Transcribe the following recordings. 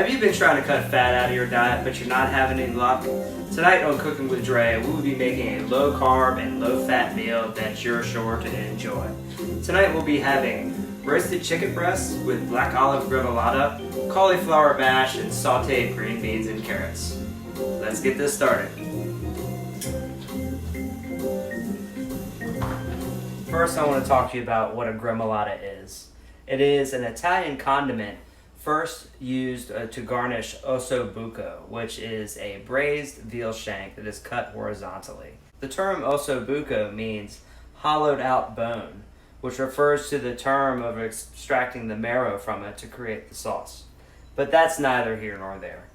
Have you been trying to cut fat out of your diet, but you're not having any luck? Tonight on Cooking with Dre, we will be making a low carb and low fat meal that you're sure to enjoy. Tonight we'll be having roasted chicken breasts with black olive gremolata, cauliflower mash, and sauteed green beans and carrots. Let's get this started. First, I want to talk to you about what a gremolata is. It is an Italian condiment first used to garnish osso buco, which is a braised veal shank that is cut horizontally. The term osso buco means hollowed out bone, which refers to the term of extracting the marrow from it to create the sauce. But that's neither here nor there.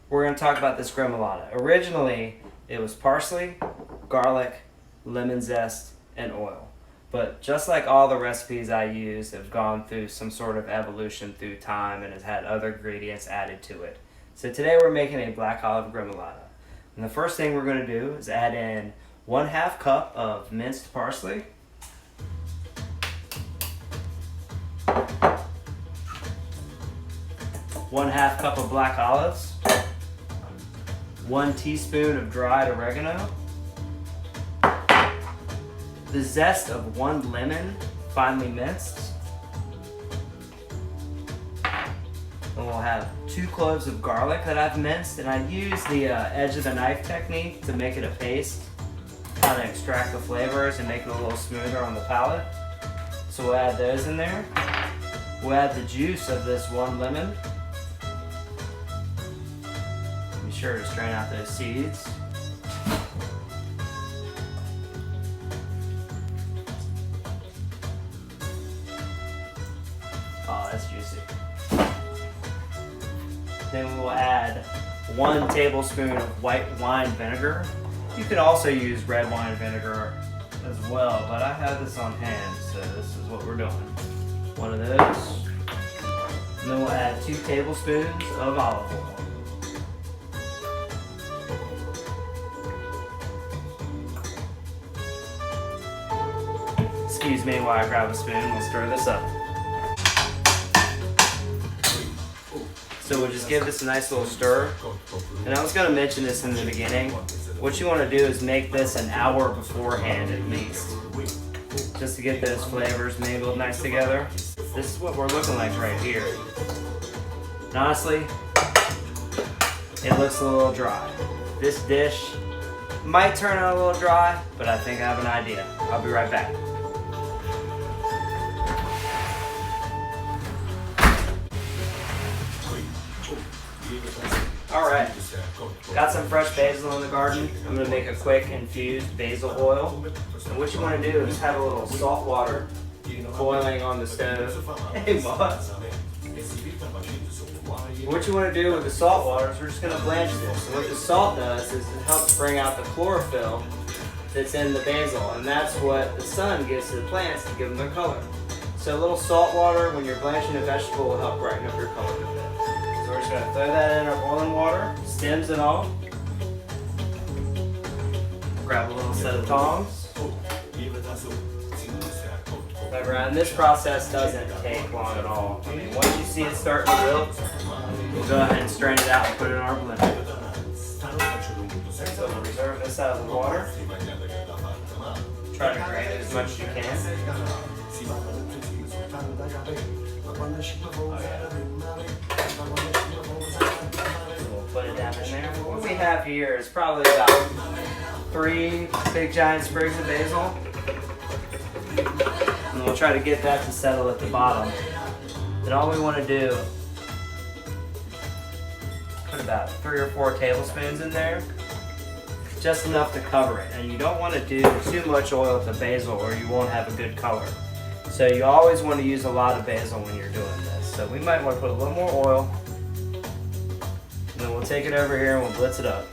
We're going to talk about this gremolata. Originally, it was parsley, garlic, lemon zest, and oil. But just like all the recipes I use have gone through some sort of evolution through time and has had other ingredients added to it. So today we're making a black olive gremolata. And the first thing we're going to do is add in 1/2 cup of minced parsley, 1/2 cup of black olives, 1 teaspoon of dried oregano, the zest of 1 lemon, finely minced. And we'll have 2 cloves of garlic that I've minced, and I use the edge of the knife technique to make it a paste, kind of extract the flavors and make it a little smoother on the palate. So we'll add those in there. We'll add the juice of this 1 lemon. Be sure to strain out those seeds. Oh, that's juicy. Then we'll add 1 tablespoon of white wine vinegar. You could also use red wine vinegar as well, but I have this on hand, so this is what we're doing. 1 of those. And then we'll add 2 tablespoons of olive oil. Excuse me while I grab a spoon, we'll stir this up. So we'll just give this a nice little stir. And I was going to mention this in the beginning. What you want to do is make this an hour beforehand at least, just to get those flavors mingled nice together. This is what we're looking like right here. And honestly, it looks a little dry. This dish might turn out a little dry, but I think I have an idea. I'll be right back. Alright, got some fresh basil in the garden. I'm going to make a quick infused basil oil. And what you want to do is have a little salt water boiling on the stove. Hey, boss. What you want to do with the salt water is we're just going to blanch this. And what the salt does is it helps bring out the chlorophyll that's in the basil. And that's what the sun gives to the plants to give them their color. So a little salt water when you're blanching a vegetable will help brighten up your color a bit. So we're just going to throw that in our boiling water, stems and all. Grab a little set of tongs. And this process doesn't take long at all. I mean, once you see it starting to wilt, we'll go ahead and strain it out and put it in our blender. So we'll reserve this out of the water. Try to drain it as much as you can. Oh, yeah. We'll put it down in there. What we have here is probably about 3 big giant sprigs of basil. And we'll try to get that to settle at the bottom. Then all we want to do, put about 3 or 4 tablespoons in there. Just enough to cover it. And you don't want to do too much oil with the basil or you won't have a good color. So you always want to use a lot of basil when you're doing this. So we might want to put a little more oil. And then we'll take it over here and we'll blitz it up.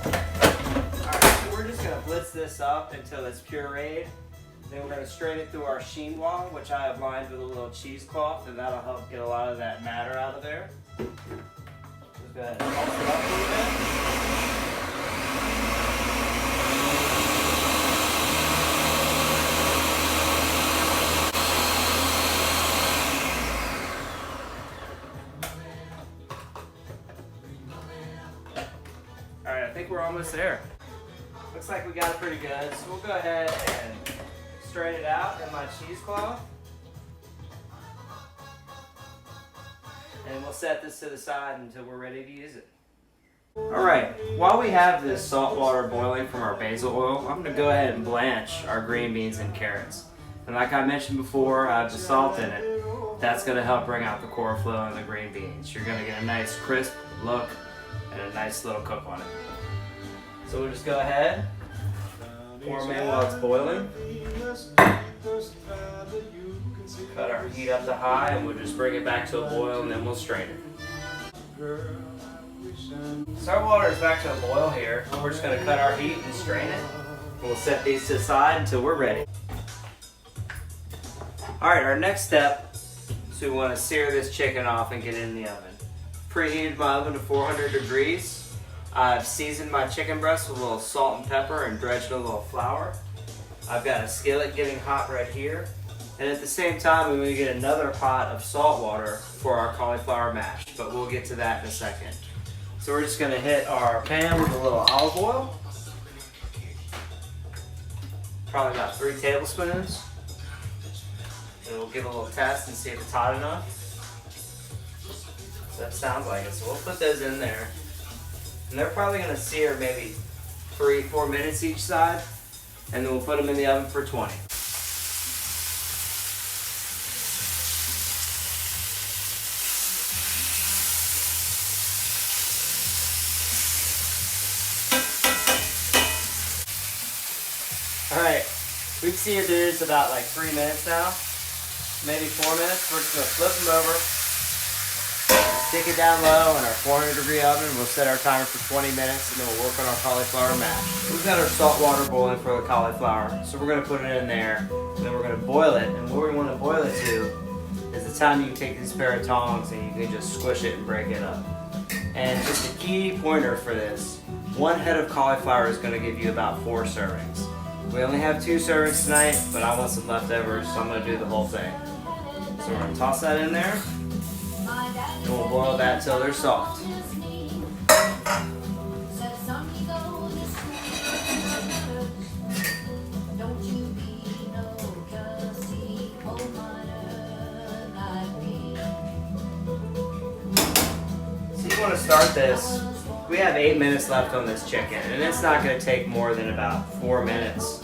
Alright, so we're just going to blitz this up until it's pureed. Then we're going to strain it through our chinois, which I have lined with a little cheesecloth, and that'll help get a lot of that matter out of there. Just go ahead and pulse it up a little bit. almost there. Looks like we got it pretty good, so we'll go ahead and strain it out in my cheesecloth. And we'll set this to the side until we're ready to use it. Alright, while we have this salt water boiling from our basil oil, I'm going to go ahead and blanch our green beans and carrots. And like I mentioned before, I have the salt in it. That's going to help bring out the core flow in the green beans. You're going to get a nice crisp look and a nice little cook on it. So we'll just go ahead, pour them in while it's boiling. Cut our heat up to high and we'll just bring it back to a boil and then we'll strain it. So our water is back to a boil here. We're just going to cut our heat and strain it. We'll set these to the side until we're ready. Alright, our next step is we want to sear this chicken off and get it in the oven. Preheated my oven to 400 degrees. I've seasoned my chicken breast with a little salt and pepper and dredged a little flour. I've got a skillet getting hot right here. And at the same time, we're going to get another pot of salt water for our cauliflower mash, but we'll get to that in a second. So we're just going to hit our pan with a little olive oil. Probably about 3 tablespoons. And we'll give a little test and see if it's hot enough. So that sounds like it. So we'll put those in there. And they're probably going to sear maybe 3-4 minutes each side. And then we'll put them in the oven for 20. Alright, we've seared these about like 3 minutes now, maybe 4 minutes. We're just going to flip them over, stick it down low in our 400-degree oven. We'll set our timer for 20 minutes and then we'll work on our cauliflower mash. We've got our salt water boiling for the cauliflower, so we're going to put it in there and then we're going to boil it. And what we want to boil it to is the time you can take this pair of tongs and you can just squish it and break it up. And just a key pointer for this, 1 head of cauliflower is going to give you about 4 servings. We only have 2 servings tonight, but I want some leftovers, so I'm going to do the whole thing. So we're going to toss that in there, and we'll boil that until they're soft. So you want to start this. We have 8 minutes left on this chicken, and it's not going to take more than about 4 minutes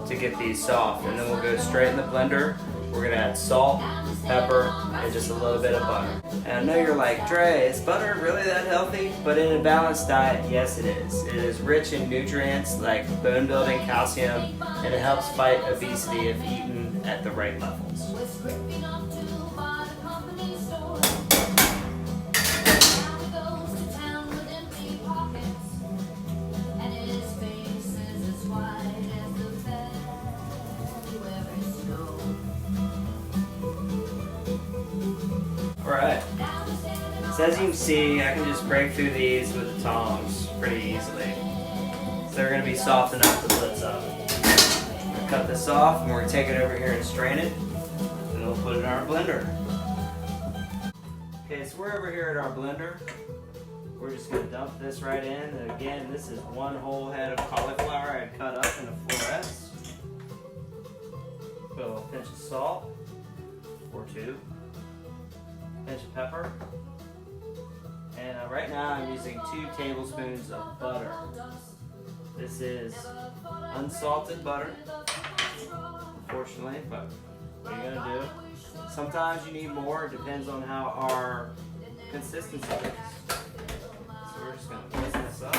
to get these soft. And then we'll go straight in the blender. We're going to add salt, pepper, and just a little bit of butter. And I know you're like, Dre, is butter really that healthy? But in a balanced diet, yes it is. It is rich in nutrients like bone building, calcium, and it helps fight obesity if eaten at the right levels. Alright, so as you can see, I can just break through these with the tongs pretty easily. So they're going to be soft enough to blitz up. I'm going to cut this off and we're going to take it over here and strain it. And we'll put it in our blender. Okay, so we're over here at our blender. We're just going to dump this right in. And again, this is 1 whole head of cauliflower I had cut up into florets. Put a little pinch of salt, or 2. Pinch of pepper, and right now I'm using 2 tablespoons of butter. This is unsalted butter, unfortunately, but what are you gonna do? Sometimes you need more, it depends on how our consistency is. So we're just gonna mix this up.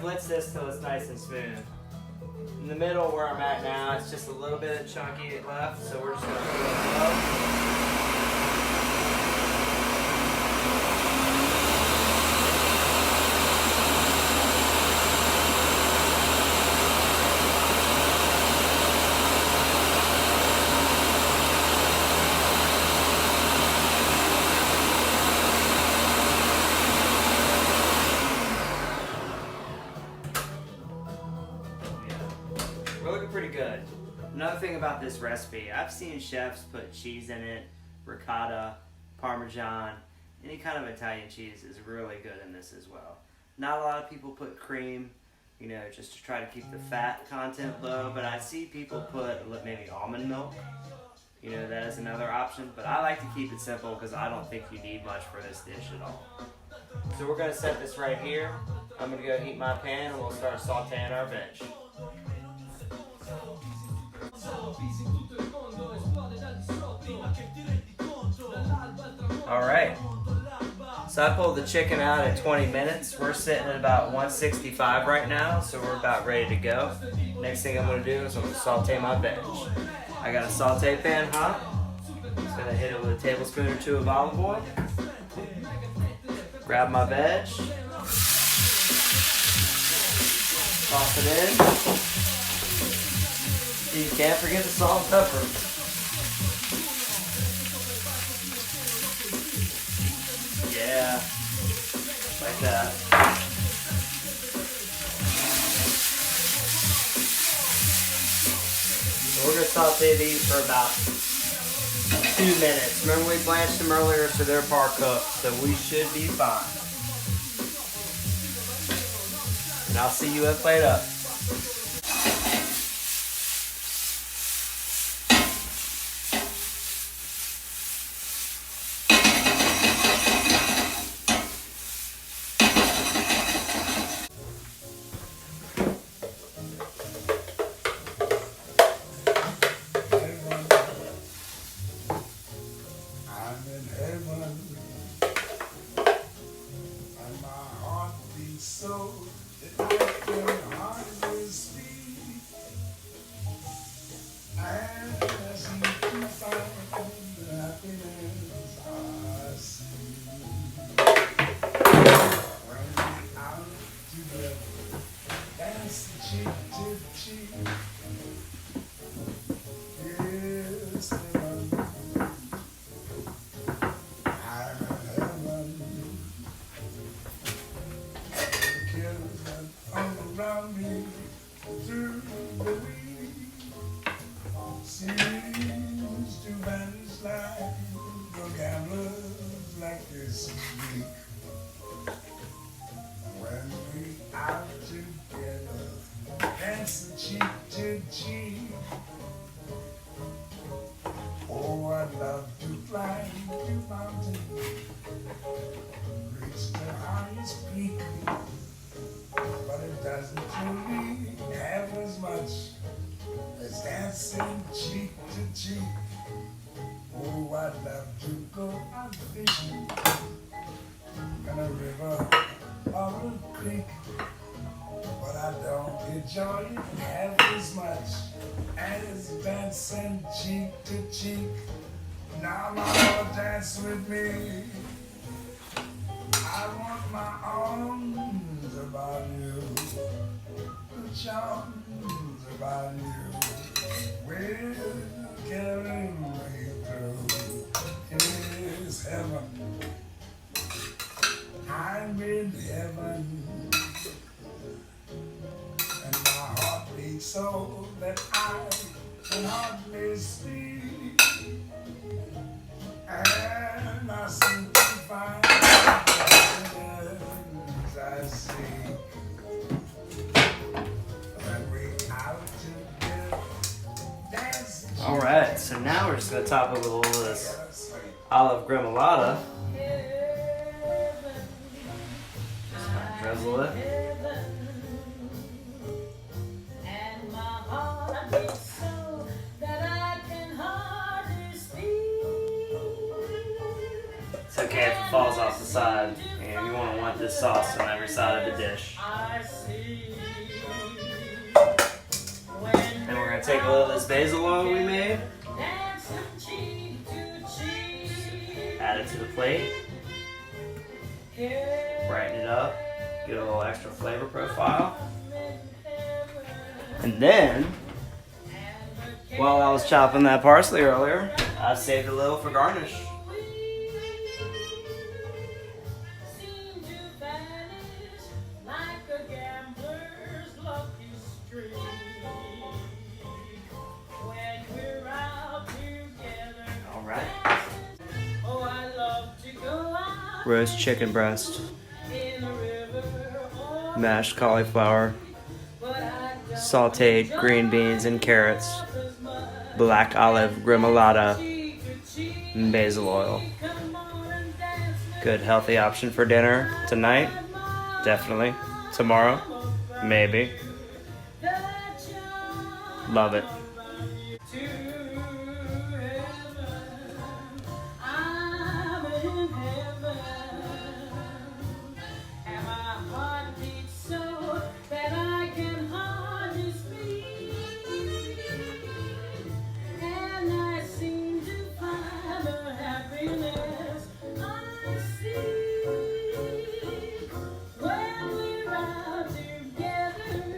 blitz this till it's nice and smooth. In the middle where I'm at now, it's just a little bit of chunky left, so we're just going to put it low. We're looking pretty good. Another thing about this recipe, I've seen chefs put cheese in it, ricotta, parmesan, any kind of Italian cheese is really good in this as well. Not a lot of people put cream, you know, just to try to keep the fat content low, but I see people put maybe almond milk. You know, that is another option, but I like to keep it simple because I don't think you need much for this dish at all. So we're going to set this right here. I'm going to go heat my pan and we'll start sauteing our veg. Alright, so I pulled the chicken out at 20 minutes. We're sitting at about 165 right now, so we're about ready to go. Next thing I'm going to do is I'm going to saute my veg. I got a saute pan hot. Just going to hit it with a tablespoon or two of olive oil. Grab my veg. Toss it in. You can't forget the salt and pepper. Yeah, like that. So we're going to saute these for about 2 minutes. Remember we blanched them earlier so they're par cooked, so we should be fine. And I'll see you when plate up. So that I can hardly speak, and I seem to find the happiness I see when we out together, dance cheek to cheek. Yes, heaven, I'm in heaven. Around me through the week seems to vanish like the gamblers like this week. When we out together, dancing cheek to cheek. Oh, I'd love to climb the mountain, reach the highest peak. But it doesn't truly have as much as dancing cheek to cheek. Oh, I'd love to go out fishing in a river or a creek, but I don't enjoy it half as much as dancing cheek to cheek. Now, Lord, dance with me. I want my arms about you, the charms about you will carry me through. It is heaven, I'm in heaven, and my heart beats so that I can hardly speak, and I seem to find I see when we out together dancing. Alright, so now we're just going to top it with a little of this olive gremolata. Just kind of drizzle it. It's okay if it falls off the side, and you want to want this sauce on every side of the dish. And we're going to take a little of this basil oil we made. Add it to the plate. Brighten it up. Get a little extra flavor profile. And then, while I was chopping that parsley earlier, I saved a little for garnish. Alright. Roast chicken breast. Mashed cauliflower. Sauteed green beans and carrots. Black olive gremolata. And basil oil. Good healthy option for dinner tonight. Definitely. Tomorrow. Maybe. Love it. Together,